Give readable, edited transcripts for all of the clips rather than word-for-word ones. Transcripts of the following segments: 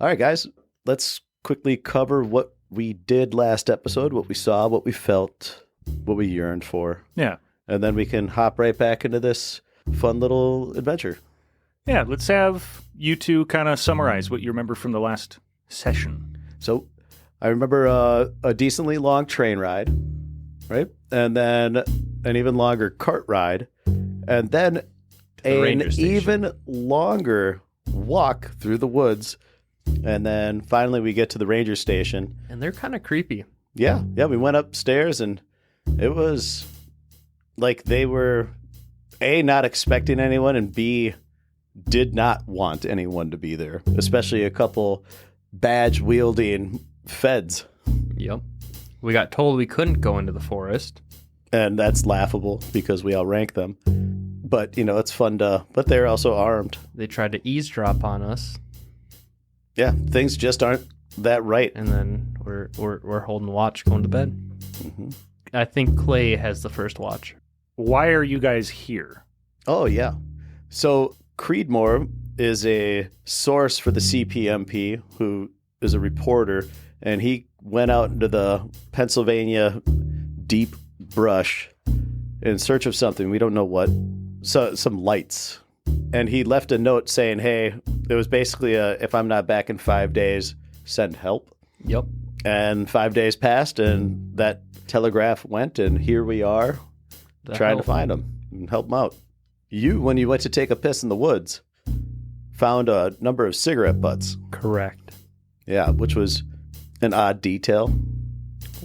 All right, guys, let's quickly cover what we did last episode, what we saw, what we felt, what we yearned for. Yeah. And then we can hop right back into this fun little adventure. Yeah, let's have you two kind of summarize what you remember from the last session. So I remember a decently long train ride, right? And then an even longer cart ride. And then an even longer walk through the woods. And then finally we get to the ranger station. And they're kind of creepy. Yeah, we went upstairs and it was like they were, A, not expecting anyone, and B, did not want anyone to be there, especially a couple badge-wielding feds. Yep. We got told we couldn't go into the forest. And that's laughable because we outrank them. But, it's fun but they're also armed. They tried to eavesdrop on us. Yeah, things just aren't that right. And then we're holding watch, going to bed. Mm-hmm. I think Clay has the first watch. Why are you guys here? Oh, yeah. So Creedmoor is a source for the CPMP, who is a reporter, and he went out into the Pennsylvania deep brush in search of something. We don't know what. So, some lights. And he left a note saying, hey, it was basically if I'm not back in 5 days, send help. Yep. And 5 days passed, and that telegraph went, and here we are trying to find him and help him out. You, when you went to take a piss in the woods, found a number of cigarette butts. Correct. Yeah, which was an odd detail.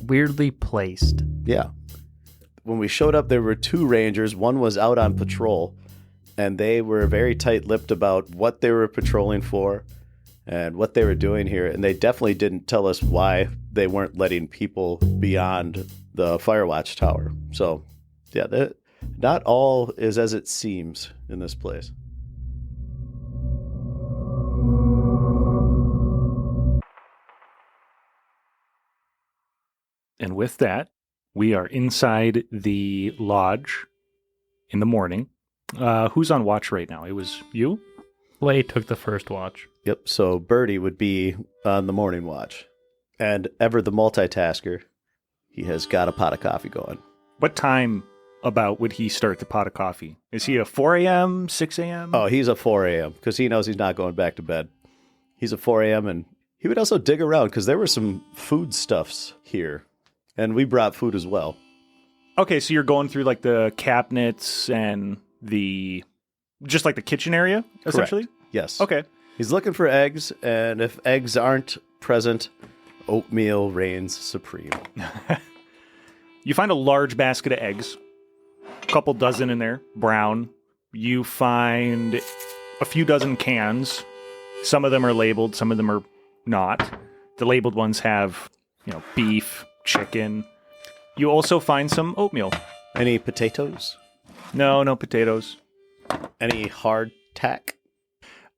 Weirdly placed. Yeah. When we showed up, there were two rangers. One was out on patrol, and they were very tight-lipped about what they were patrolling for and what they were doing here. And they definitely didn't tell us why they weren't letting people beyond the Firewatch Tower. So, yeah, not all is as it seems in this place. And with that, we are inside the lodge in the morning. Who's on watch right now? It was you? Clay took the first watch. Yep, so Birdie would be on the morning watch. And ever the multitasker, he has got a pot of coffee going. What time about would he start the pot of coffee? Is he a 4 a.m., 6 a.m.? Oh, he's a 4 a.m. because he knows he's not going back to bed. He's a 4 a.m. and he would also dig around because there were some foodstuffs here. And we brought food as well. Okay, so you're going through like the cabinets and just like the kitchen area, essentially? Correct. Yes. Okay. He's looking for eggs, and if eggs aren't present, oatmeal reigns supreme. You find a large basket of eggs, a couple dozen in there, brown. You find a few dozen cans. Some of them are labeled, some of them are not. The labeled ones have, beef, chicken. You also find some oatmeal. Any potatoes? No potatoes. Any hardtack?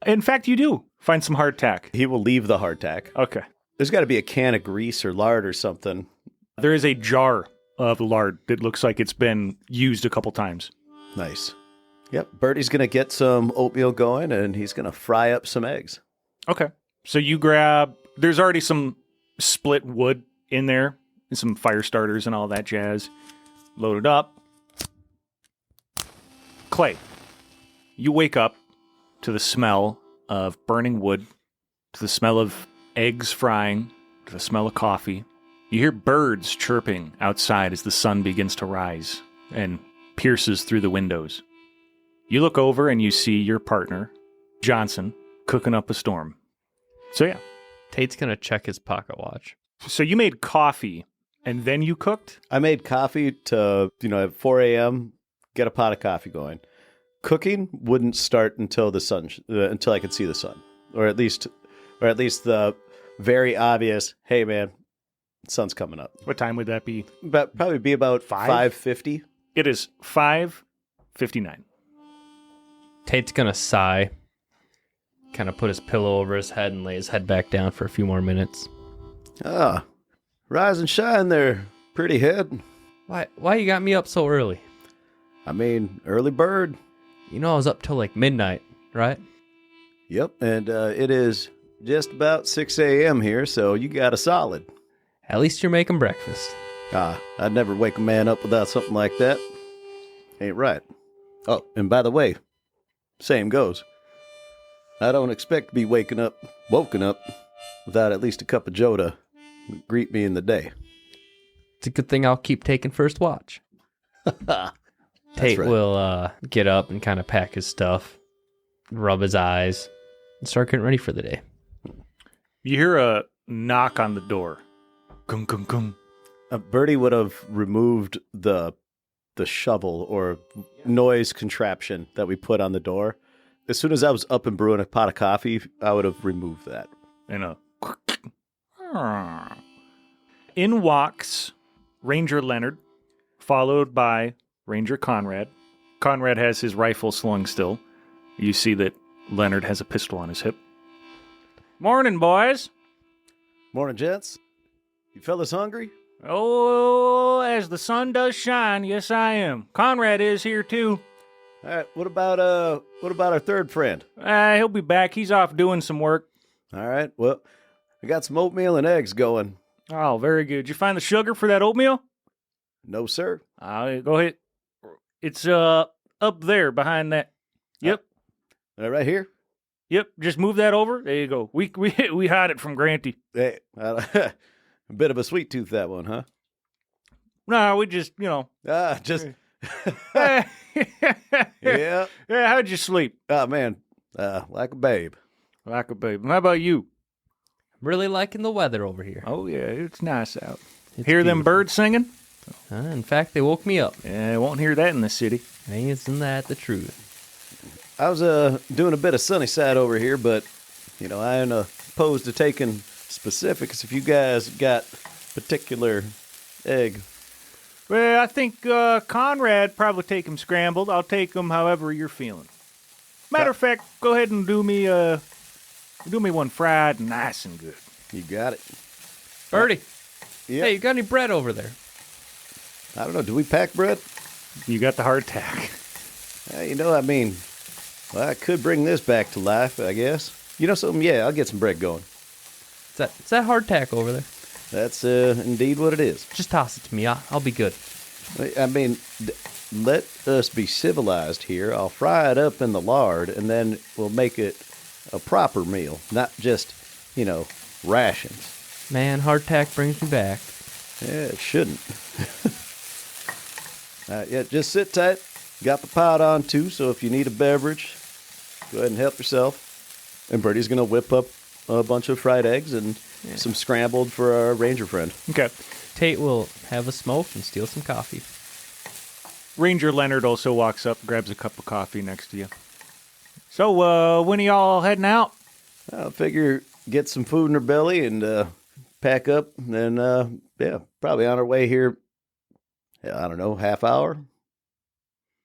In fact, you do find some hardtack. He will leave the hardtack. Okay. There's got to be a can of grease or lard or something. There is a jar of lard that looks like it's been used a couple times. Nice. Yep, Birdie's going to get some oatmeal going, and he's going to fry up some eggs. Okay. So you there's already some split wood in there, and some fire starters and all that jazz. Loaded up. Clay, you wake up to the smell of burning wood, to the smell of eggs frying, to the smell of coffee. You hear birds chirping outside as the sun begins to rise and pierces through the windows. You look over and you see your partner, Johnson, cooking up a storm. So yeah. Tate's going to check his pocket watch. So you made coffee and then you cooked? I made coffee to, at 4 a.m., get a pot of coffee going. Cooking wouldn't start until the sun, until I could see the sun, or at least the very obvious, hey man, sun's coming up. What time would that be? Probably be about 5:50. It is 5:59. Tate's going to sigh, kind of put his pillow over his head and lay his head back down for a few more minutes. Ah, rise and shine there, pretty head. Why you got me up so early? I mean, early bird. I was up till like midnight, right? Yep, and it is just about 6 a.m. here, so you got a solid. At least you're making breakfast. I'd never wake a man up without something like that. Ain't right. Oh, and by the way, same goes. I don't expect to be woken up without at least a cup of joe to greet me in the day. It's a good thing I'll keep taking first watch. Tate will get up and kind of pack his stuff, rub his eyes, and start getting ready for the day. You hear a knock on the door. Gung, gung, gung. Birdie would have removed the shovel or noise contraption that we put on the door. As soon as I was up and brewing a pot of coffee, I would have removed that. And in walks Ranger Leonard, followed by Ranger Conrad. Conrad has his rifle slung still. You see that Leonard has a pistol on his hip. Morning, boys. Morning, gents. You fellas hungry? Oh, as the sun does shine, yes I am. Conrad is here too. All right. What about our third friend? He'll be back. He's off doing some work. All right. Well, I got some oatmeal and eggs going. Oh, very good. Did you find the sugar for that oatmeal? No, sir. Go ahead. It's up there behind that. Yep. Right here. Yep. Just move that over. There you go. We hide it from Granty. Hey, a bit of a sweet tooth, that one, huh? No, we just just. Yeah. Yeah. Yeah. How'd you sleep? Oh man, like a babe. Like a baby. How about you? I'm really liking the weather over here. Oh yeah, it's nice out. It's Hear them beautiful. birds singing? In fact, they woke me up. Yeah, I won't hear that in the city. Isn't that the truth? I was doing a bit of sunny side over here, but I ain't opposed to taking specifics if you guys got particular egg. Well, I think Conrad probably take him scrambled. I'll take him however you're feeling. Matter of fact, go ahead and do me one fried, nice and good. You got it. Birdie, Yeah. hey, you got any bread over there? I don't know. Do we pack bread? You got the hardtack. I could bring this back to life, I guess. You know something? Yeah, I'll get some bread going. Is that hardtack over there? That's indeed what it is. Just toss it to me. I'll be good. Let us be civilized here. I'll fry it up in the lard, and then we'll make it a proper meal, not just, rations. Man, hardtack brings me back. Yeah, it shouldn't. Yeah, just sit tight. Got the pot on, too, so if you need a beverage, go ahead and help yourself. And Birdie's going to whip up a bunch of fried eggs and some scrambled for our ranger friend. Okay. Tate will have a smoke and steal some coffee. Ranger Leonard also walks up, grabs a cup of coffee next to you. So, when are y'all heading out? I figure get some food in her belly and pack up, and then, probably on our way here, I don't know, half hour.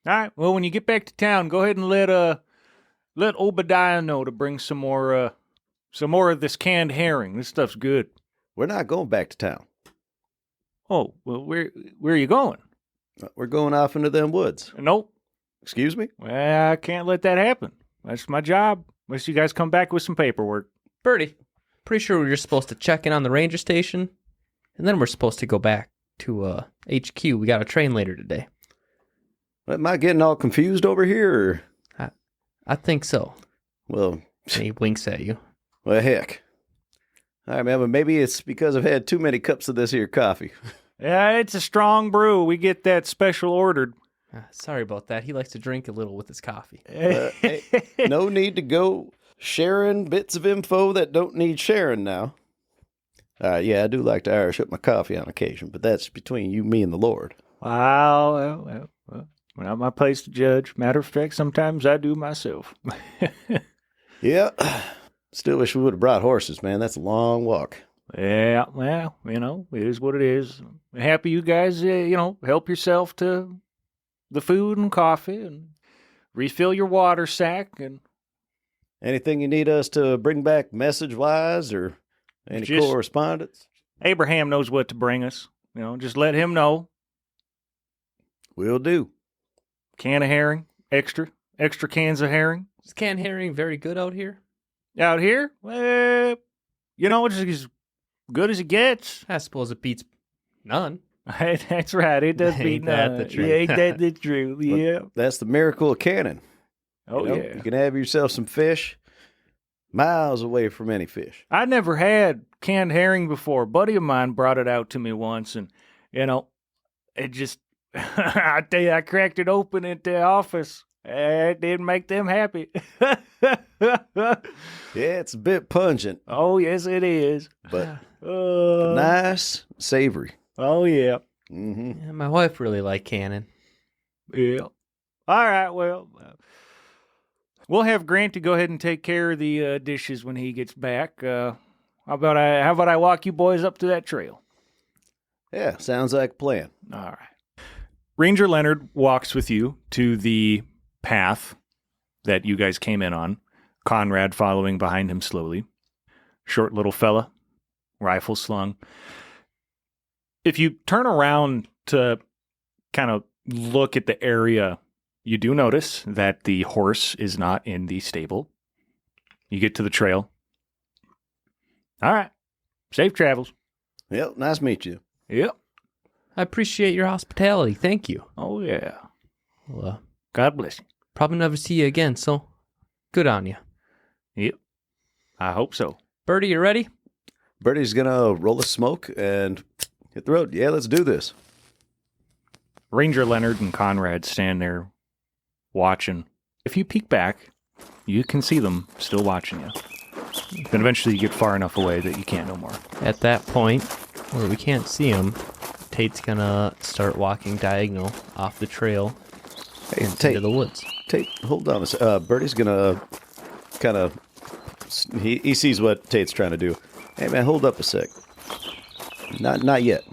All right. Well, when you get back to town, go ahead and let Obadiah know to bring some more of this canned herring. This stuff's good. We're not going back to town. Oh, well, where are you going? We're going off into them woods. Nope. Excuse me? Well, I can't let that happen. That's my job. Unless you guys come back with some paperwork. Birdie, pretty sure we're just supposed to check in on the ranger station, and then we're supposed to go back to HQ. We got a train later today. Am I getting all confused over here? Or? I think so. Well, And he winks at you. well, heck. All right, man, but maybe it's because I've had too many cups of this here coffee. Yeah, it's a strong brew. We get that special ordered. Sorry about that. He likes to drink a little with his coffee. Hey, no need to go sharing bits of info that don't need sharing now. Yeah, I do like to Irish up my coffee on occasion, but that's between you, me, and the Lord. Well, not my place to judge. Matter of fact, sometimes I do myself. Yeah. Still wish we would have brought horses, man. That's a long walk. Yeah, well, it is what it is. Happy you guys, help yourself to the food and coffee and refill your water sack. And Anything you need us to bring back message-wise or any Just- correspondence? Abraham knows what to bring us. Just let him know. Will do. Can of herring, extra cans of herring. Is canned herring very good out here? Out here? Well, it's as good as it gets. I suppose it beats none. That's right. It does beat Ain't that none. the truth? Yeah, ain't that the truth? Yeah. That's the miracle of cannon. Oh, yeah. You can have yourself some fish miles away from any fish. I never had canned herring before. A buddy of mine brought it out to me once, and, it just, I tell you, I cracked it open at the office. It didn't make them happy. Yeah, it's a bit pungent, Oh, yes, it is. but nice, savory. Oh, yeah. Mm-hmm. Yeah, my wife really liked cannon. Yeah. All right, well, we'll have Grant to go ahead and take care of the dishes when he gets back. How about I walk you boys up to that trail? Yeah, sounds like a plan. All right. Ranger Leonard walks with you to the path that you guys came in on, Conrad following behind him slowly. Short little fella, rifle slung. If you turn around to kind of look at the area, you do notice that the horse is not in the stable. You get to the trail. All right. Safe travels. Yep, nice to meet you. Yep. I appreciate your hospitality. Thank you. Oh, yeah. Well, God bless you. probably never see you again, so good on you. Yep. I hope so. Birdie, you ready? Birdie's gonna roll a smoke and hit the road. Yeah, let's do this. Ranger Leonard and Conrad stand there watching. If you peek back, you can see them still watching you. Then eventually you get far enough away that you can't no more. At that point, where we can't see him, Tate's gonna start walking diagonal off the trail Hey, into Tate, the woods. Tate, hold on a sec. Birdie's gonna kind of. He sees what Tate's trying to do. Hey man, hold up a sec. Not yet.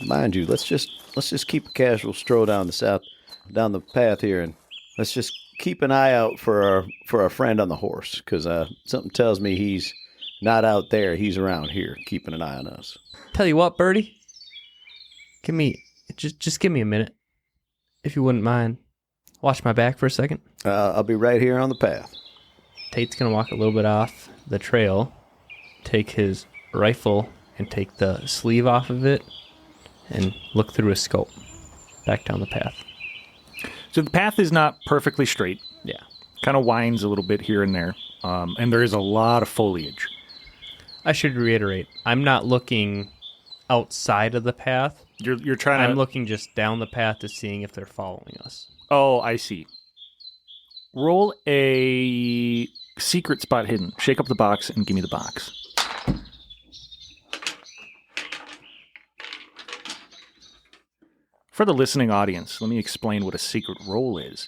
Mind you, let's just keep a casual stroll down the path here, and let's just keep an eye out for our friend on the horse, because something tells me he's not out there. He's around here, keeping an eye on us. Tell you what, Birdie, just give me a minute, if you wouldn't mind. Watch my back for a second. I'll be right here on the path. Tate's gonna walk a little bit off the trail, take his rifle and take the sleeve off of it, and look through his scope back down the path. So the path is not perfectly straight. Yeah. Kind of winds a little bit here and there. And there is a lot of foliage. I should reiterate, I'm not looking outside of the path. You're trying to... I'm looking just down the path to seeing if they're following us. Oh, I see. Roll a secret spot hidden. Shake up the box and give me the box. For the listening audience, let me explain what a secret roll is.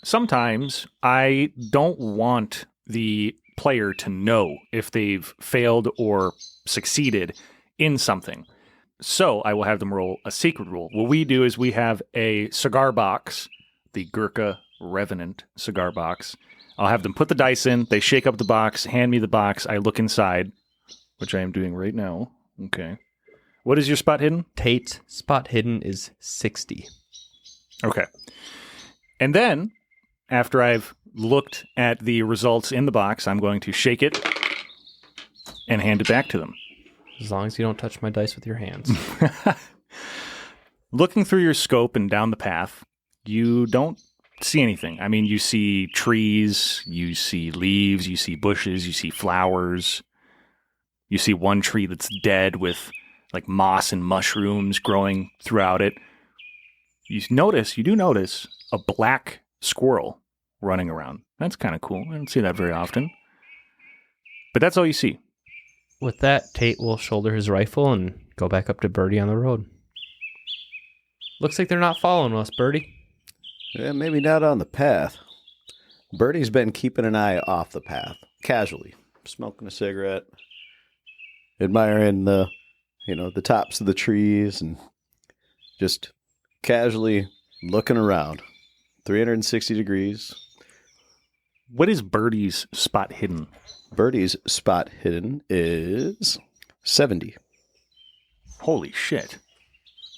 Sometimes I don't want the player to know if they've failed or succeeded in something. So I will have them roll a secret roll. What we do is we have a cigar box, the Gurkha Revenant cigar box. I'll have them put the dice in. They shake up the box, hand me the box. I look inside, which I am doing right now. Okay. What is your spot hidden? Tate's spot hidden is 60. Okay. And then, after I've looked at the results in the box, I'm going to shake it and hand it back to them. As long as you don't touch my dice with your hands. Looking through your scope and down the path, you don't see anything. I mean, you see trees, you see leaves, you see bushes, you see flowers. You see one tree that's dead with like moss and mushrooms growing throughout it. You do notice a black squirrel running around. That's kind of cool. I don't see that very often. But that's all you see. With that, Tate will shoulder his rifle and go back up to Birdie on the road. Looks like they're not following us, Birdie. Yeah, maybe not on the path. Birdie's been keeping an eye off the path, casually, smoking a cigarette, admiring the tops of the trees, and just casually looking around. 360 degrees. What is Birdie's spot hidden? Birdie's spot hidden is 70. Holy shit.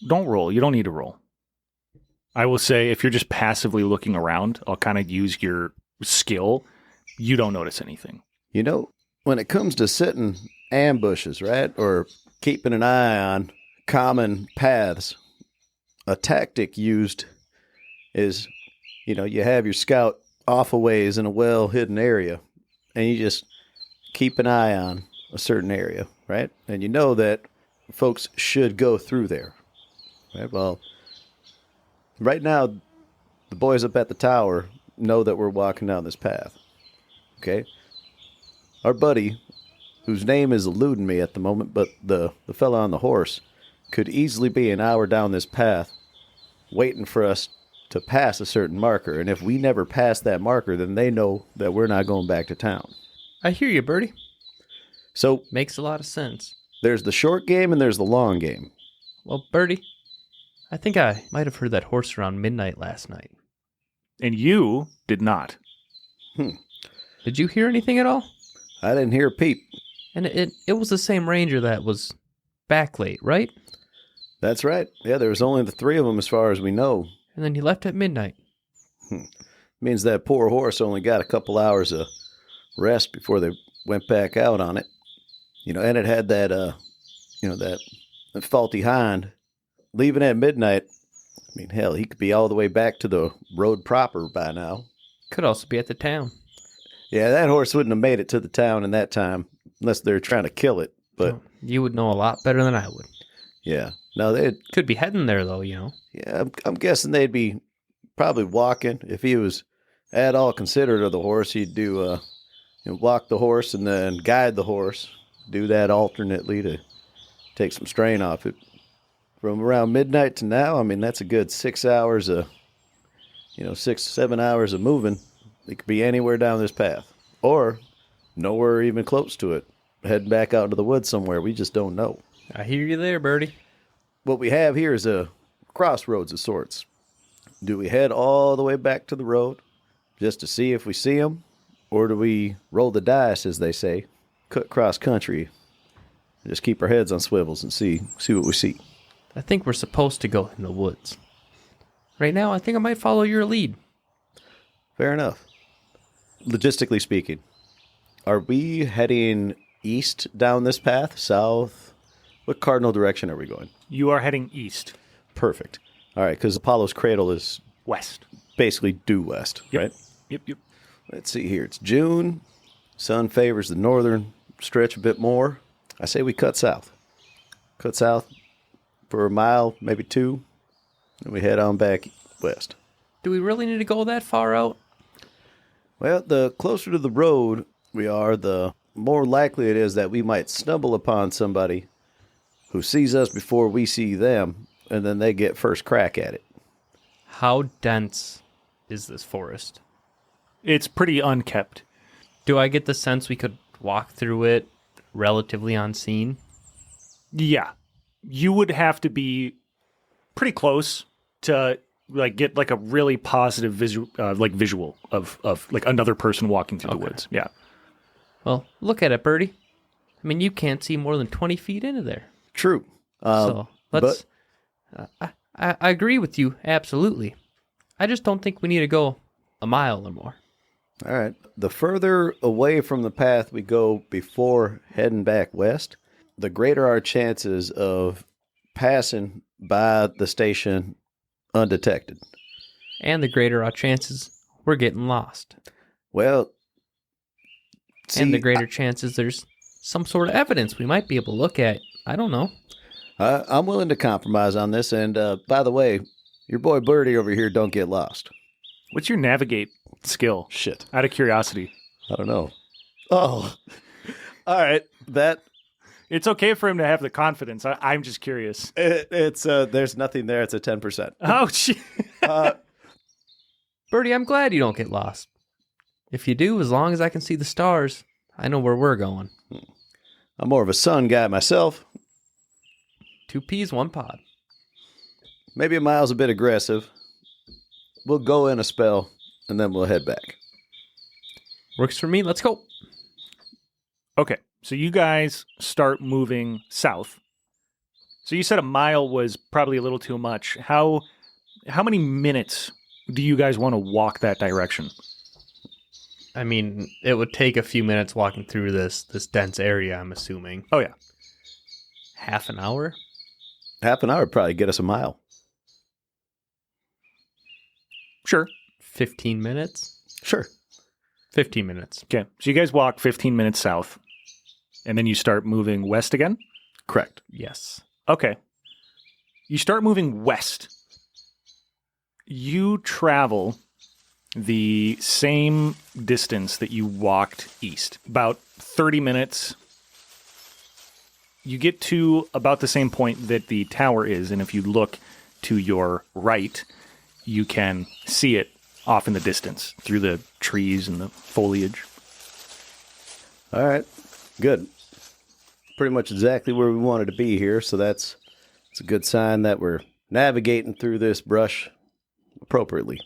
Don't roll. You don't need to roll. I will say, if you're just passively looking around, I'll kind of use your skill. You don't notice anything. You know, when it comes to setting ambushes, right, or keeping an eye on common paths, a tactic used is, you have your scout off a ways in a well-hidden area, and you just keep an eye on a certain area, right? And you know that folks should go through there, right? Well, right now, the boys up at the tower know that we're walking down this path, okay? Our buddy, whose name is eluding me at the moment, but the fella on the horse could easily be an hour down this path waiting for us to pass a certain marker. And if we never pass that marker, then they know that we're not going back to town. I hear you, Birdie. So makes a lot of sense. There's the short game and there's the long game. Well, Birdie, I think I might have heard that horse around midnight last night. And you did not. Did you hear anything at all? I didn't hear a peep. And it was the same ranger that was back late, right? That's right. Yeah, there was only the three of them as far as we know. And then he left at midnight. Means that poor horse only got a couple hours of rest before they went back out on it. And it had that, that faulty hind leaving at midnight. I mean, hell, he could be all the way back to the road proper by now. Could also be at the town. Yeah, that horse wouldn't have made it to the town in that time unless they're trying to kill it. But you would know a lot better than I would. Yeah. No, they could be heading there, though, Yeah, I'm guessing they'd be probably walking. If he was at all considerate of the horse, he'd do walk the horse and then guide the horse. Do that alternately to take some strain off it. From around midnight to now, I mean, that's a good 6 hours of, 6-7 hours of moving. It could be anywhere down this path or nowhere even close to it. Heading back out into the woods somewhere. We just don't know. I hear you there, Birdie. What we have here is a crossroads of sorts. Do we head all the way back to the road just to see if we see them? Or do we roll the dice, as they say, cut cross country, and just keep our heads on swivels and see what we see? I think we're supposed to go in the woods. Right now, I think I might follow your lead. Fair enough. Logistically speaking, are we heading east down this path, south? What cardinal direction are we going? You are heading east. Perfect. All right, because Apollo's Cradle is west. Basically due west, yep. Right? Yep. Let's see here. It's June. Sun favors the northern stretch a bit more. I say we cut south. Cut south for a mile, maybe two, and we head on back west. Do we really need to go that far out? Well, the closer to the road we are, the more likely it is that we might stumble upon somebody who sees us before we see them, and then they get first crack at it. How dense is this forest? It's pretty unkept. Do I get the sense we could walk through it relatively unseen? Yeah. You would have to be pretty close to get a really positive visual of another person walking through the woods. Yeah. Well, look at it, Birdie. I mean, you can't see more than 20 feet into there. True. So let's. I agree with you absolutely. I just don't think we need to go a mile or more. All right. The further away from the path we go before heading back west, the greater our chances of passing by the station undetected. And the greater our chances we're getting lost. Well, and the greater chances there's some sort of evidence we might be able to look at. I don't know. I'm willing to compromise on this. And by the way, your boy Birdie over here don't get lost. What's your navigate skill? Shit. Out of curiosity. I don't know. Oh. All right. It's okay for him to have the confidence. I'm just curious. It's there's nothing there. It's a 10%. Oh, shit. Birdie, I'm glad you don't get lost. If you do, as long as I can see the stars, I know where we're going. I'm more of a sun guy myself. 2 peas, 1 pod. Maybe a mile's a bit aggressive. We'll go in a spell, and then we'll head back. Works for me. Let's go. Okay, so you guys start moving south. So you said a mile was probably a little too much. How many minutes do you guys want to walk that direction? I mean, it would take a few minutes walking through this dense area, I'm assuming. Oh, yeah. Half an hour? Half an hour would probably get us a mile. Sure. 15 minutes? Sure. 15 minutes. Okay. So you guys walk 15 minutes south, and then you start moving west again? Correct. Yes. Okay. You start moving west. You travel the same distance that you walked east, about 30 minutes. You get to about the same point that the tower is, and if you look to your right, you can see it off in the distance through the trees and the foliage. All right. Good. Pretty much exactly where we wanted to be here, so it's a good sign that we're navigating through this brush appropriately.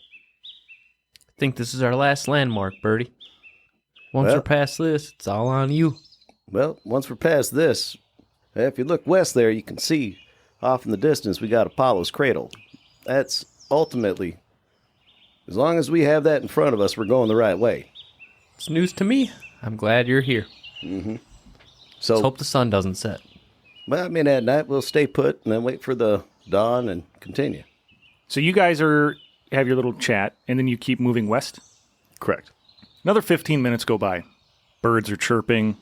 I think this is our last landmark, Birdie. Once Well- we're past this, it's all on you. Well, once we're past this, if you look west there, you can see off in the distance we got Apollo's Cradle. That's ultimately, as long as we have that in front of us, we're going the right way. It's news to me. I'm glad you're here. So, Let's hope the sun doesn't set. well, I mean, at night we'll stay put and then wait for the dawn and continue. So you guys have your little chat, and then you keep moving west? Correct. Another 15 minutes go by. Birds are chirping.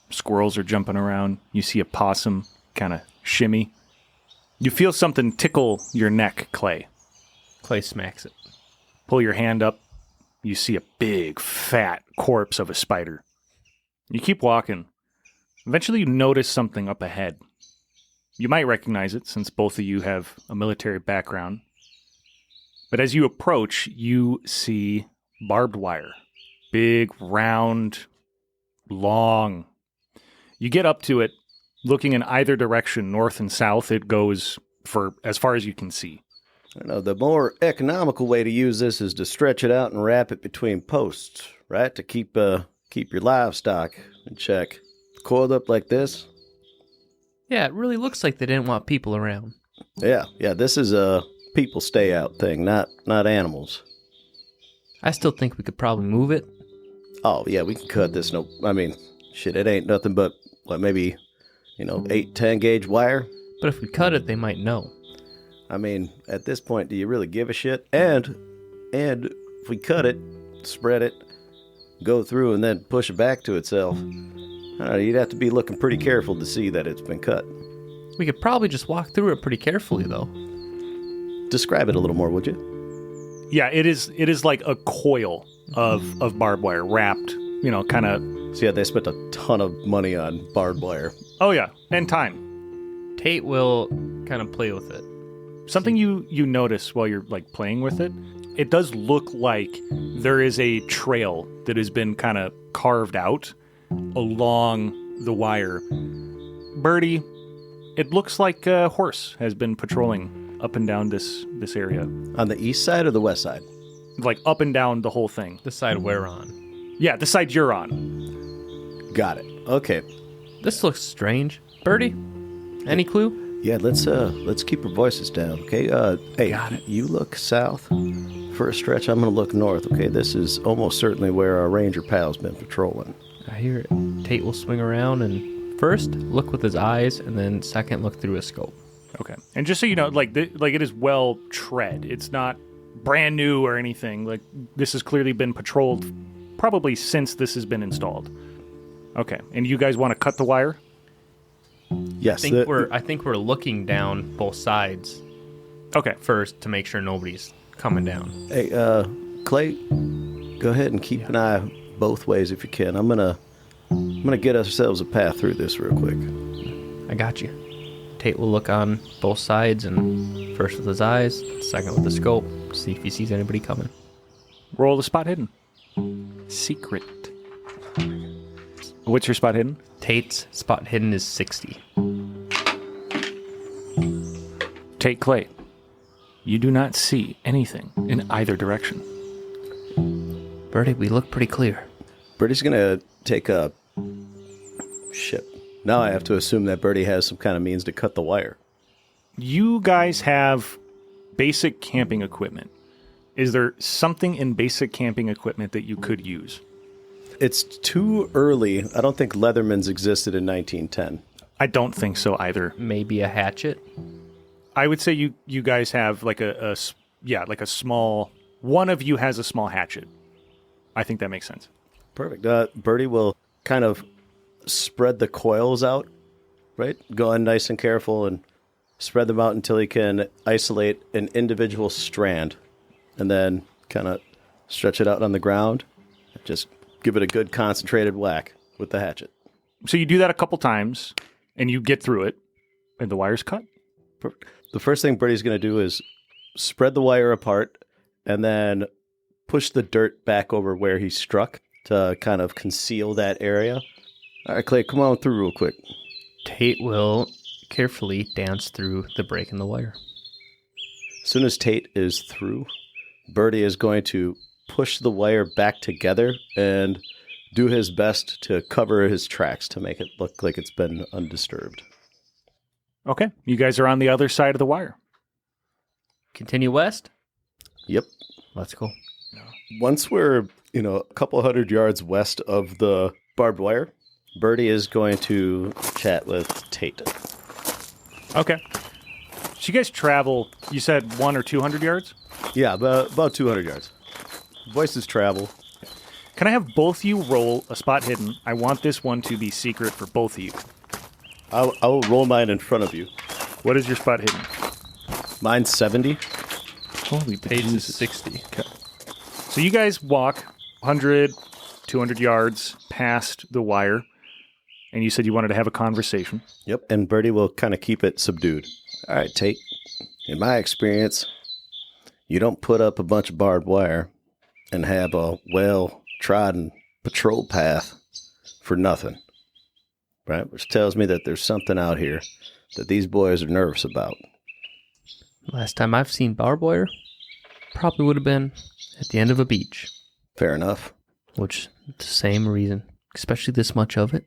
Squirrels are jumping around. You see a possum kind of shimmy. You feel something tickle your neck, Clay. Clay smacks it. Pull your hand up. You see a big, fat corpse of a spider. You keep walking. Eventually you notice something up ahead. You might recognize it since both of you have a military background. But as you approach, you see barbed wire. Big, round, long. You get up to it, looking in either direction, north and south. It goes for as far as you can see. I know the more economical way to use this is to stretch it out and wrap it between posts, right? To keep your livestock in check. Coiled up like this. Yeah, it really looks like they didn't want people around. Yeah. This is a people stay out thing, not Animals. I still think we could probably move it. Oh yeah, we can cut this. No, I mean, shit, it ain't nothing but what, maybe 8-10 gauge wire. But if we cut it, they might know. I mean, at this point, do you really give a shit? And if we cut it, spread it, go through, and then push it back to itself, I don't know, you'd have to be looking pretty careful to see that it's been cut. We could probably just walk through it pretty carefully, though. Describe it a little more, would you? Yeah, it is like a coil of barbed wire wrapped, kind of. So yeah, they spent a ton of money on barbed wire. Oh yeah, and time. Tate will kind of play with it. Something you notice while you're like playing with it, it does look like there is a trail that has been kind of carved out along the wire. Birdie, it looks like a horse has been patrolling up and down this area. On the east side or the west side? Like up and down the whole thing. The side we're on. Yeah, the side you're on. Got it. Okay. This looks strange. Birdie, any clue? Yeah, let's keep our voices down, okay? Hey, Got it. You look south for a stretch. I'm gonna look north, okay? This is almost certainly where our ranger pal's been patrolling. I hear it. Tate will swing around and first look with his eyes, and then second look through his scope. Okay. And just so you know, like it is well tread. It's not brand new or anything. Like this has clearly been patrolled probably since this has been installed. Okay. And you guys want to cut the wire? Yes. I think we're looking down both sides Okay. first to make sure nobody's coming down. Hey, Clay, go ahead and keep an eye both ways if you can. I'm gonna get ourselves a path through this real quick. I got you. Tate will look on both sides, and first with his eyes, second with the scope, see if he sees anybody coming. Roll the spot hidden. Secret. What's your spot hidden? Tate's spot hidden is 60. Tate Clay. You do not see anything in either direction. Birdie, we look pretty clear. Birdie's gonna take a... Shit. Now I have to assume that Birdie has some kind of means to cut the wire. You guys have basic camping equipment. Is there something in basic camping equipment that you could use? It's too early. I don't think Leathermans existed in 1910. I don't think so either. Maybe a hatchet. I would say you guys have like a small... One of you has a small hatchet. I think that makes sense. Perfect. Birdie will kind of spread the coils out, right? Go in nice and careful and spread them out until he can isolate an individual strand, and then kind of stretch it out on the ground. Just give it a good concentrated whack with the hatchet. So you do that a couple times, and you get through it, and the wire's cut. Perfect. The first thing Birdie's going to do is spread the wire apart and then push the dirt back over where he struck to kind of conceal that area. All right, Clay, come on through real quick. Tate will carefully dance through the break in the wire. As soon as Tate is through, Birdie is going to push the wire back together and do his best to cover his tracks to make it look like it's been undisturbed. Okay, you guys are on the other side of the wire. Continue west? Yep. Let's go. Once we're, a couple 100 yards west of the barbed wire, Birdie is going to chat with Tate. Okay. So you guys travel, you said 100 or 200 yards? Yeah, about 200 yards. Voices travel. Can I have both you roll a spot hidden? I want this one to be secret for both of you. I'll roll mine in front of you. What is your spot hidden? Mine's 70. Holy Tate's is 60. Okay. So you guys walk 100, 200 yards past the wire, and you said you wanted to have a conversation. Yep, and Birdie will kind of keep it subdued. All right, Tate. In my experience, you don't put up a bunch of barbed wire and have a well-trodden patrol path for nothing, right? Which tells me that there's something out here that these boys are nervous about. Last time I've seen barbed wire probably would have been at the end of a beach. Fair enough. Which, the same reason, especially this much of it.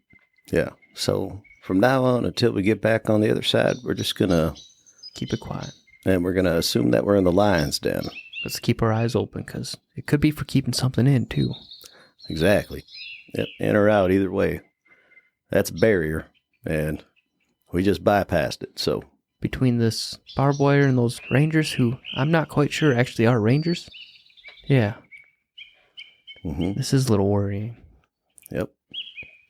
Yeah, so from now on until we get back on the other side, we're just going to... Keep it quiet. And we're going to assume that we're in the lion's den. Let's keep our eyes open, because it could be for keeping something in, too. Exactly. Yep, in or out, either way. That's a barrier, and we just bypassed it, so... Between this barbed wire and those rangers, who I'm not quite sure actually are rangers, yeah. Mm-hmm. This is a little worrying. Yep.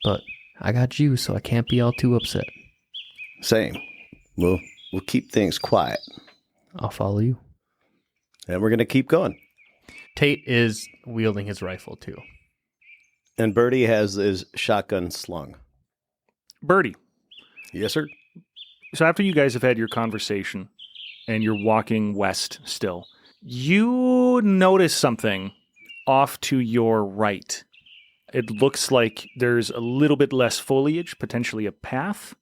But I got you, so I can't be all too upset. Same. We'll keep things quiet. I'll follow you. And we're going to keep going. Tate is wielding his rifle, too. And Birdie has his shotgun slung. Birdie. Yes, sir. So after you guys have had your conversation and you're walking west still, you notice something off to your right. It looks like there's a little bit less foliage, potentially a path.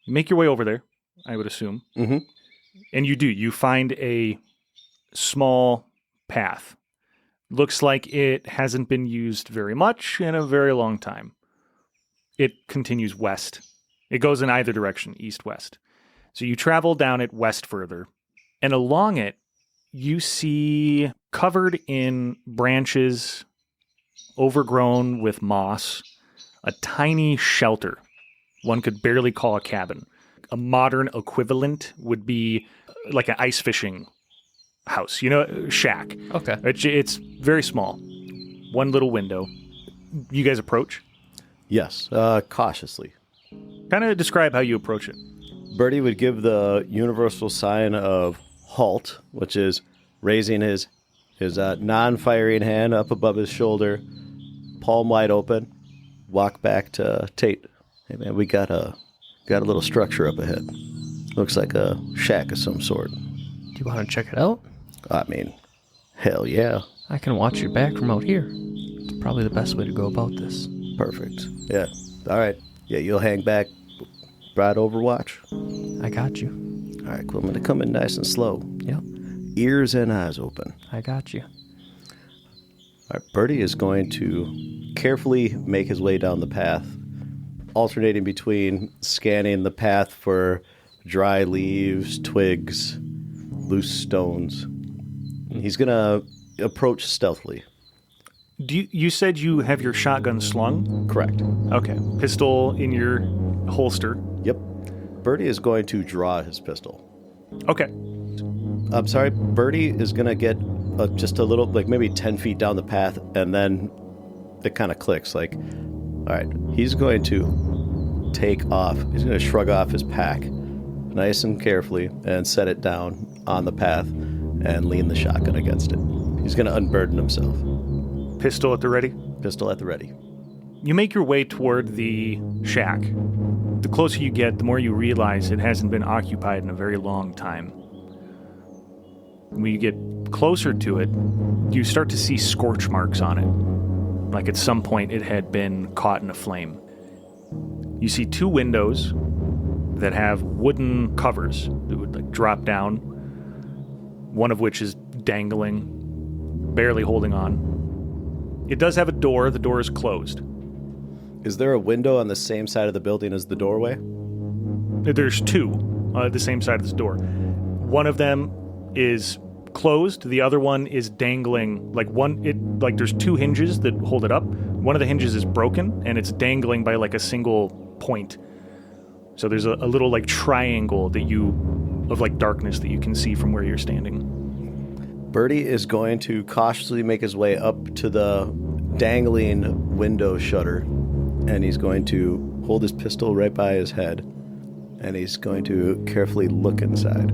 You make your way over there, I would assume. Mm-hmm. And you do. You find a small path. Looks like it hasn't been used very much in a very long time. It continues west. It goes in either direction, east-west. So you travel down it west further, and along it, you see covered in branches, overgrown with moss, a tiny shelter. One could barely call a cabin. A modern equivalent would be like an ice fishing house, shack. Okay. It's very small. One little window. You guys approach? Yes, cautiously. Kind of describe how you approach it. Birdie would give the universal sign of halt, which is raising his non-firing hand up above his shoulder, palm wide open, walk back to Tate. Hey man, we got a little structure up ahead. Looks like a shack of some sort. Do you want to check it out? I mean, hell yeah. I can watch your back from out here. It's probably the best way to go about this. Perfect. Yeah. All right. Yeah, you'll hang back, ride Overwatch. I got you. All right, cool. I'm going to come in nice and slow. Yep. Ears and eyes open. I got you. All right, Birdie is going to carefully make his way down the path, alternating between scanning the path for dry leaves, twigs, loose stones. He's going to approach stealthily. You said you have your shotgun slung? Correct. Okay. Pistol in your holster. Yep. Birdie is going to draw his pistol. Okay. I'm sorry, Birdie is going to get just a little, like maybe 10 feet down the path, and then it kind of clicks. Like, all right, he's going to take off. He's going to shrug off his pack nice and carefully and set it down on the path and lean the shotgun against it. He's going to unburden himself. Pistol at the ready? Pistol at the ready. You make your way toward the shack. The closer you get, the more you realize it hasn't been occupied in a very long time. When you get closer to it, you start to see scorch marks on it. Like at some point it had been caught in a flame. You see 2 windows that have wooden covers that would like drop down, one of which is dangling, barely holding on. It does have a door. The door is closed. Is there a window on the same side of the building as the doorway? There's 2 at the same side of this door. One of them is closed. The other one is dangling. Like there's 2 hinges that hold it up. One of the hinges is broken, and it's dangling by like a single point. So there's a little like triangle of like darkness that you can see from where you're standing. Birdie is going to cautiously make his way up to the dangling window shutter, and he's going to hold his pistol right by his head, and he's going to carefully look inside.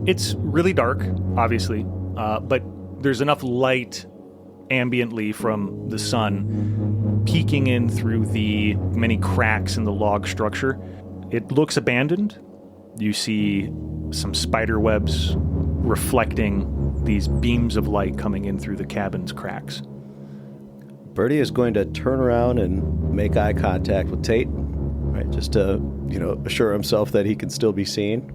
It's really dark, obviously, but there's enough light ambiently from the sun peeking in through the many cracks in the log structure. It looks abandoned. You see some spider webs reflecting these beams of light coming in through the cabin's cracks. Birdie is going to turn around and make eye contact with Tate, right, just to, assure himself that he can still be seen.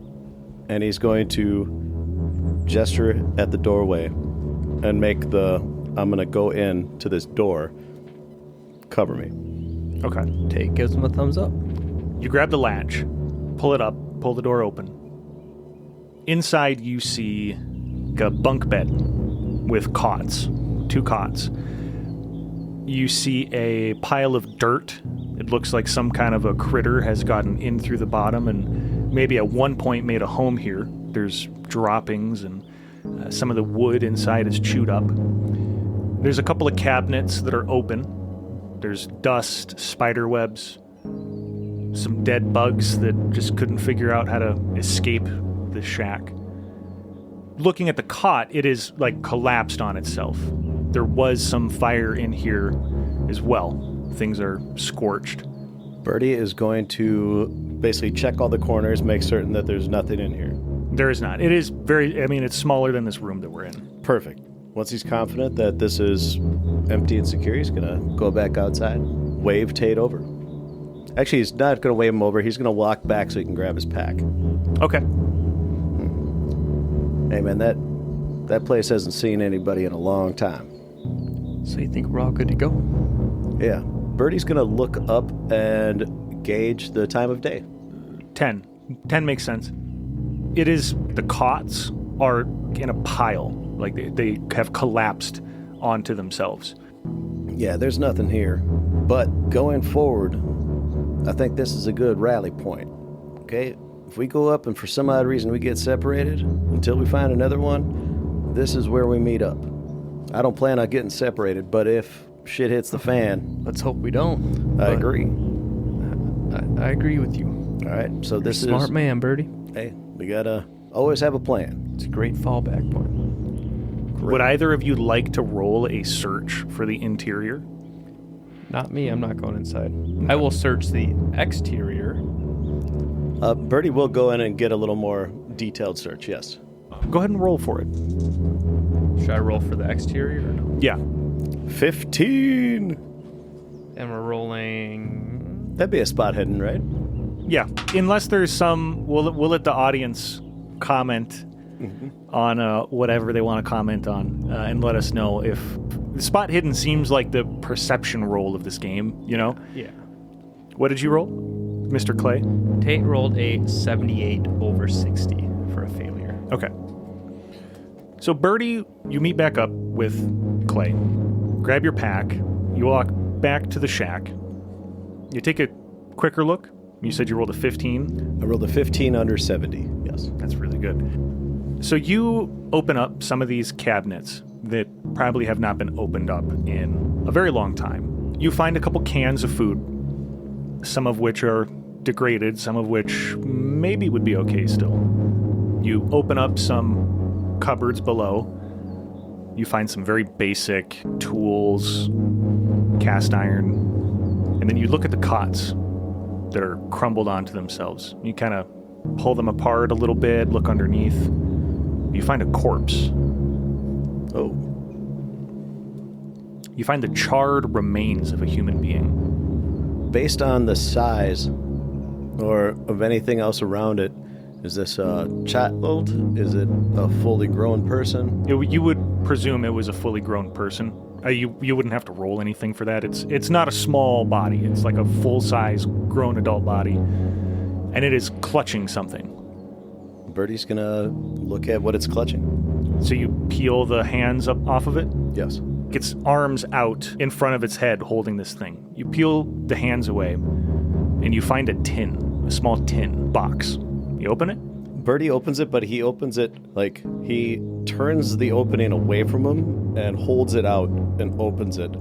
And he's going to gesture at the doorway and make I'm going to go in to this door. Cover me. Okay. Tate gives him a thumbs up. You grab the latch, pull it up, pull the door open. Inside you see a bunk bed with cots, 2 cots. You see a pile of dirt. It looks like some kind of a critter has gotten in through the bottom and maybe at one point made a home here. There's droppings and some of the wood inside is chewed up. There's a couple of cabinets that are open. There's dust, spider webs, some dead bugs that just couldn't figure out how to escape the shack. Looking at the cot, it is like collapsed on itself. There was some fire in here as well. Things are scorched. Birdie is going to basically check all the corners, make certain that there's nothing in here. There is not. It is it's smaller than this room that we're in. Perfect. Once he's confident that this is empty and secure, he's going to go back outside, wave Tate over. Actually, he's not going to wave him over. He's going to walk back so he can grab his pack. Okay. Hey, man, that place hasn't seen anybody in a long time. So you think we're all good to go? Yeah. Birdie's going to look up and gauge the time of day. 10. 10 makes sense. It is, the cots are in a pile. Like they have collapsed onto themselves. Yeah, there's nothing here. But going forward, I think this is a good rally point. Okay? If we go up and for some odd reason we get separated until we find another one, this is where we meet up. I don't plan on getting separated, but if shit hits the fan... Let's hope we don't. I agree. I agree with you. All right, so You're this a smart man, Birdie. Hey, we gotta always have a plan. It's a great fallback point. Would either of you like to roll a search for the interior? Not me. I'm not going inside. I will search the exterior. Birdie will go in and get a little more detailed search, yes. Go ahead and roll for it. Should I roll for the exterior or no? Yeah. 15! And we're rolling... That'd be a spot hidden, right? Yeah. Unless there's some... We'll let the audience comment on whatever they want to comment on and let us know if... The spot hidden seems like the perception roll of this game, you know? Yeah. What did you roll, Mr. Clay? Tate rolled a 78 over 60 for a failure. Okay. So Birdie, you meet back up with Clay. Grab your pack. You walk back to the shack. You take a quicker look. You said you rolled a 15. I rolled a 15 under 70, yes. That's really good. So you open up some of these cabinets that probably have not been opened up in a very long time. You find a couple cans of food, some of which are degraded, some of which maybe would be okay still. You open up some cupboards below. You find some very basic tools, cast iron, and then you look at the cots that are crumbled onto themselves. You kind of pull them apart a little bit, look underneath. You find a corpse. Oh. You find the charred remains of a human being. Based on the size or of anything else around it, is this a child? Is it a fully grown person? You would presume it was a fully grown person. You wouldn't have to roll anything for that. It's not a small body. It's like a full-size grown adult body. And it is clutching something. Birdie's gonna look at what it's clutching. So you peel the hands up off of it? Yes. Its arms out in front of its head holding this thing. You peel the hands away, and you find a small tin box. You open it? Birdie opens it, but he opens it like he turns the opening away from him and holds it out and opens it.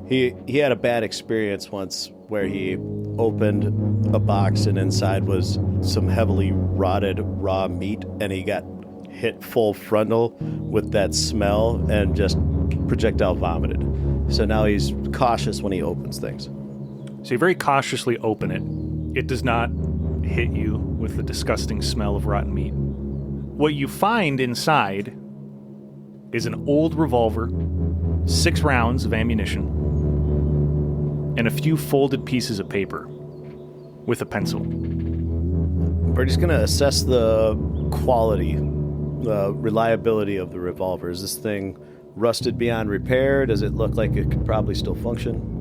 He had a bad experience once where he opened a box and inside was some heavily rotted raw meat, and he got hit full frontal with that smell and just projectile vomited. So now he's cautious when he opens things. So you very cautiously open it. It does not hit you with the disgusting smell of rotten meat. What you find inside is an old revolver, 6 rounds of ammunition, and a few folded pieces of paper with a pencil. Birdie's going to assess the quality, the reliability of the revolver. Is this thing rusted beyond repair? Does it look like it could probably still function?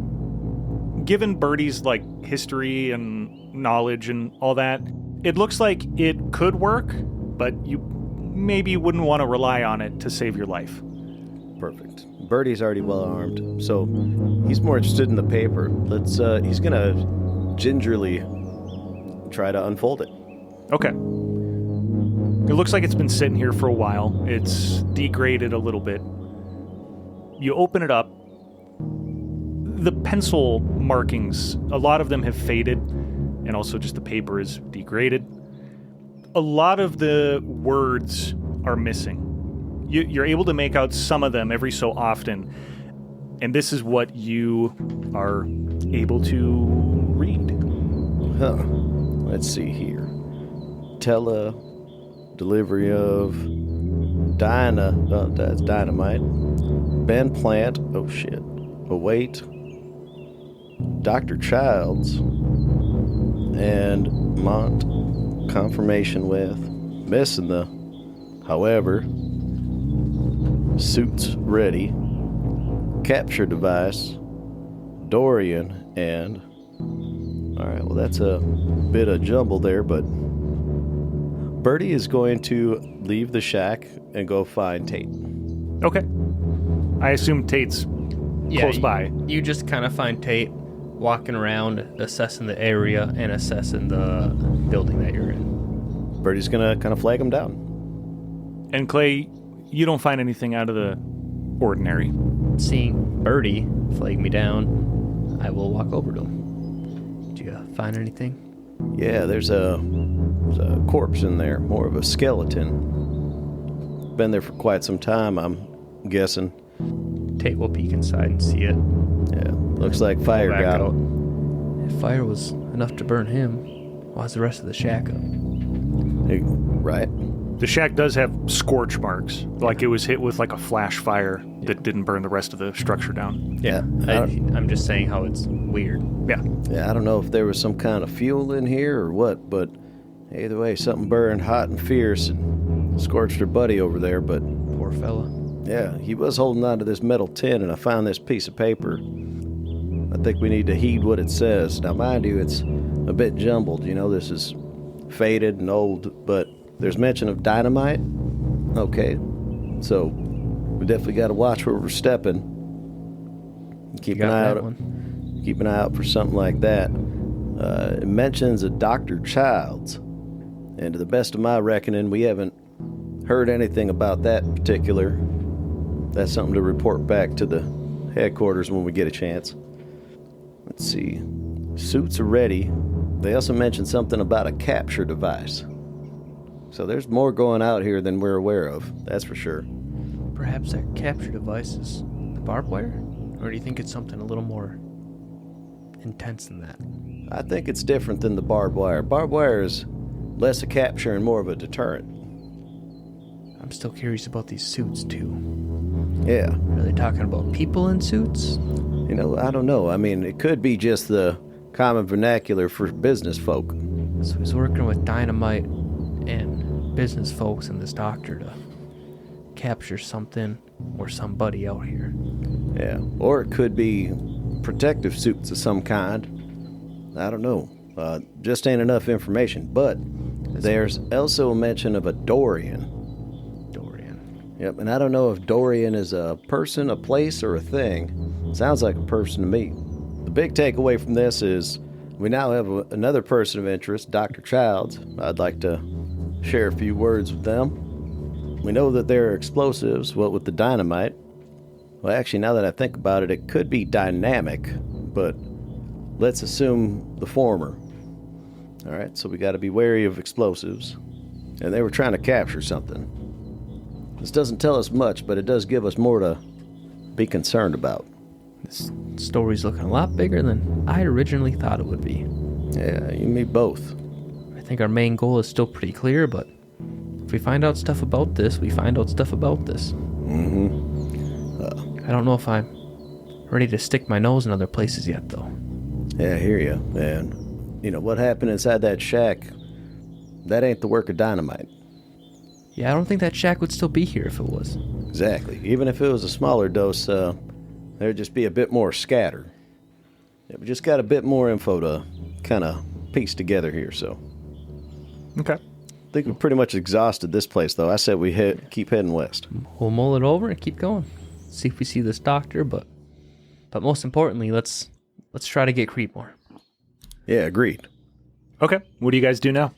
Given Birdie's history and knowledge and all that, it looks like it could work, but you maybe wouldn't want to rely on it to save your life. Perfect. Birdie's already well armed, so he's more interested in the paper. He's gonna gingerly try to unfold it. Okay. It looks like it's been sitting here for a while. It's degraded a little bit. You open it up. The pencil markings, a lot of them have faded, and also just the paper is degraded. A lot of the words are missing. You're able to make out some of them every so often, and this is what you are able to read. Huh. Let's see here. Delivery of that's dynamite. Ben Plant, oh shit. Await Dr. Childs and Mont confirmation with missing the however suits ready capture device Dorian and alright, well that's a bit of jumble there, but Birdie is going to leave the and go find Tate. Okay. I assume Tate's close by. You just kind of find Tate walking around, assessing the area and assessing the building that you're in. Birdie's going to kind of flag him down. And Clay, you don't find anything out of the ordinary. Seeing Birdie flag me down, I will walk over to him. Did you find anything? Yeah, there's a corpse in there, more of a skeleton. Been there for quite some time, I'm guessing. Tate will peek inside and see it. Yeah, looks like fire got him. If fire was enough to burn him, why's the rest of the shack up? Hey, right. The shack does have scorch marks, like it was hit with like a flash fire that didn't burn the rest of the structure down. Yeah, I'm just saying how it's weird. Yeah. Yeah, I don't know if there was some kind of fuel in here or what, but either way, something burned hot and fierce and scorched her buddy over there, but... Poor fella. Yeah, he was holding on to this metal tin, and I found this piece of paper. I think we need to heed what it says. Now, mind you, it's a bit jumbled. You know, this is faded and old, but there's mention of dynamite. Okay, So we definitely got to watch where we're stepping. Keep an eye out. Keep an eye out for something like that. It mentions a Dr. Childs, and to the best of my reckoning, we haven't heard anything about that in particular. That's something to report back to the headquarters when we get a chance. Let's see. Suits are ready. They also mentioned something about a capture device. So there's more going out here than we're aware of, that's for sure. Perhaps that capture device is the barbed wire? Or do you think it's something a little more intense than that? I think it's different than the barbed wire. Barbed wire is less a capture and more of a deterrent. I'm still curious about these suits, too. Yeah. Are they talking about people in suits? You know, I don't know. I mean, it could be just the common vernacular for business folk. So he's working with dynamite and business folks and this doctor to capture something or somebody out here. Yeah. Or it could be protective suits of some kind. I don't know. Just ain't enough information. But there's also a mention of a Dorian. Yep, and I don't know if Dorian is a person, a place, or a thing. Sounds like a person to me. The big takeaway from this is we now have another person of interest, Dr. Childs. I'd like to share a few words with them. We know that there are explosives, what with the dynamite. Well, actually, now that I think about it, it could be dynamic, but let's assume the former. All right, so we got to be wary of explosives. And they were trying to capture something. This doesn't tell us much, but it does give us more to be concerned about. This story's looking a lot bigger than I originally thought it would be. Yeah, you and me both. I think our main goal is still pretty clear, but if we find out stuff about this, we find out stuff about this. I don't know if I'm ready to stick my nose in other places yet, though. Yeah, I hear you. And, you know, what happened inside that shack, that ain't the work of dynamite. Yeah, I don't think that shack would still be here if it was. Exactly. Even if it was a smaller dose, there'd just be a bit more scatter. Yeah, we just got a bit more info to kind of piece together here, so. Okay. I think we pretty much exhausted this place, though. I said we keep heading west. We'll mull it over and keep going. See if we see this doctor, but most importantly, let's try to get Creedmoor. Yeah, agreed. Okay. What do you guys do now?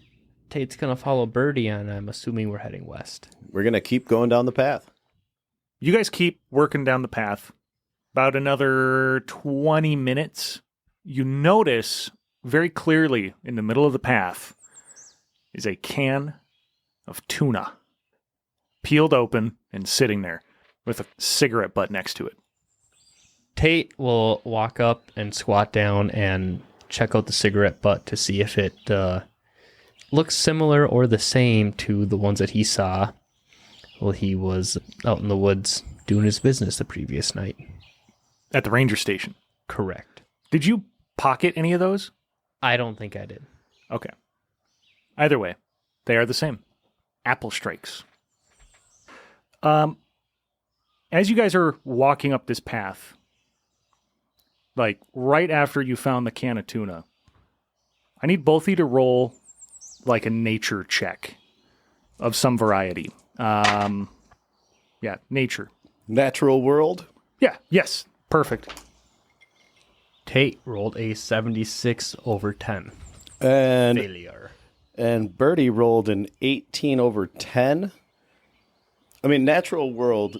Tate's gonna follow Birdie, and I'm assuming we're heading west. We're going to keep going down the path. You guys keep working down the path. About another 20 minutes, you notice very clearly in the middle of the path is a can of tuna, peeled open and sitting there with a cigarette butt next to it. Tate will walk up and squat down and check out the cigarette butt to see if it looks similar or the same to the ones that he saw while he was out in the woods doing his business the previous night. At the ranger station? Correct. Did you pocket any of those? I don't think I did. Okay. Either way, they are the same. Apple strikes. As you guys are walking up this path, like right after you found the can of tuna, I need both of you to roll like a nature check of some variety. Yeah, nature. Natural world? Yeah, yes, perfect. Tate rolled a 76 over 10. And Failure. And Birdie rolled an 18 over 10. I mean, natural world,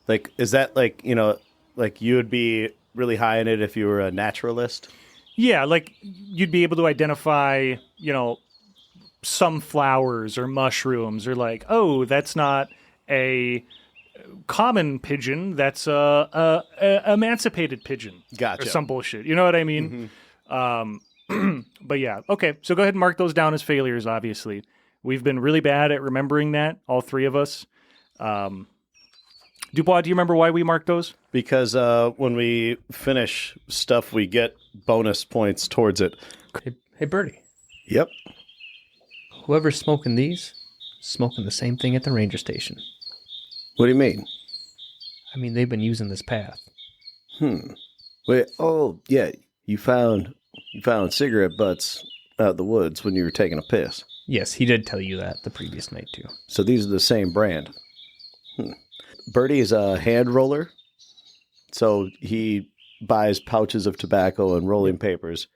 like, is that like, you know, like you would be really high in it if you were a naturalist? Yeah, like you'd be able to identify, you know, some flowers or mushrooms, or like, oh, that's not a common pigeon, that's a emancipated pigeon. Gotcha. Or some bullshit. You know what I mean? Mm-hmm. But yeah, okay. So go ahead and mark those down as failures, obviously. We've been really bad at remembering that, all three of us. Dubois, do you remember why we marked those? Because when we finish stuff, we get bonus points towards it. Hey, Birdie. Yep. Whoever's smoking these, smoking the same thing at the ranger station. What do you mean? I mean, they've been using this path. Wait, oh, yeah, you found cigarette butts out of the woods when you were taking a piss. Yes, he did tell you that the previous night, too. So these are the same brand. Birdie is a hand roller. So he buys pouches of tobacco and rolling papers.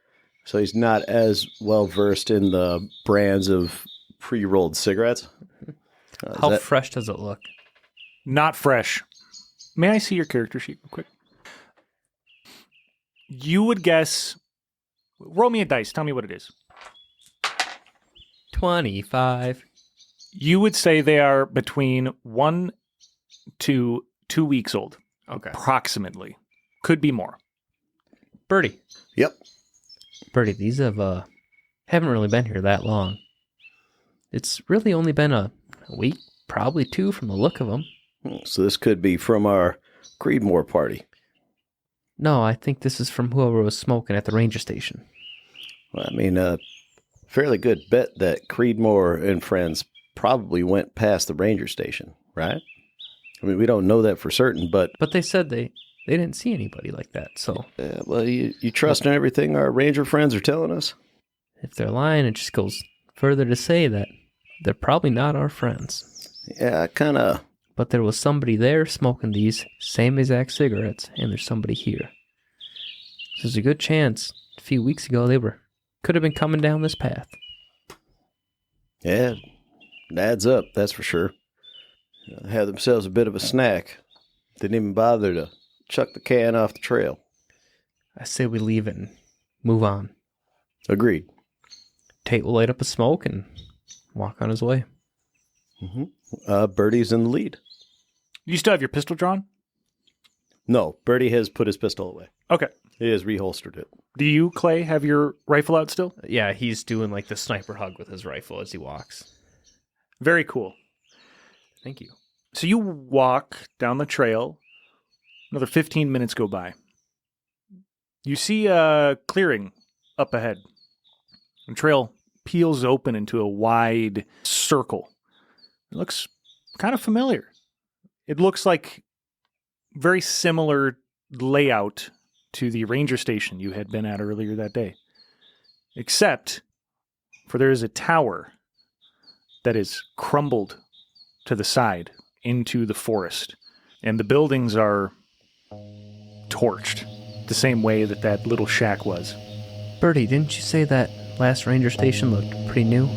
So he's not as well versed in the brands of pre-rolled cigarettes. How fresh does it look? Not fresh. May I see your character sheet real quick? You would guess... Roll me a dice. Tell me what it is. 25. You would say they are between 1 to 2 weeks old. Okay. Approximately. Could be more. Birdie. Yep. Birdie, these haven't really been here that long. It's really only been a week, probably 2 from the look of them. So this could be from our Creedmoor party. No, I think this is from whoever was smoking at the ranger station. Well, I mean, fairly good bet that Creedmoor and friends probably went past the ranger station, right? I mean, we don't know that for certain, but... But they said they didn't see anybody like that, so... well, you trust in everything our ranger friends are telling us? If they're lying, it just goes further to say that they're probably not our friends. Yeah, kind of... But there was somebody there smoking these same exact cigarettes, and there's somebody here. So there's a good chance a few weeks ago they could have been coming down this path. Yeah, it adds up, that's for sure. Had themselves a bit of a snack. Didn't even bother to chuck the can off the trail. I say we leave it and move on. Agreed. Tate will light up a smoke and walk on his way. Mm-hmm. Birdie's in the lead. You still have your pistol drawn? No, Birdie has put his pistol away. Okay. He has reholstered it. Do you, Clay, have your rifle out still? Yeah, he's doing like the sniper hug with his rifle as he walks. Very cool. Thank you. So you walk down the trail. Another 15 minutes go by. You see a clearing up ahead. The trail peels open into a wide circle. It looks kind of familiar. It looks like very similar layout to the ranger station you had been at earlier that day. Except for there is a tower that is crumbled to the side into the forest. And the buildings are torched the same way that little shack was. Birdie, didn't you say that last ranger station looked pretty new?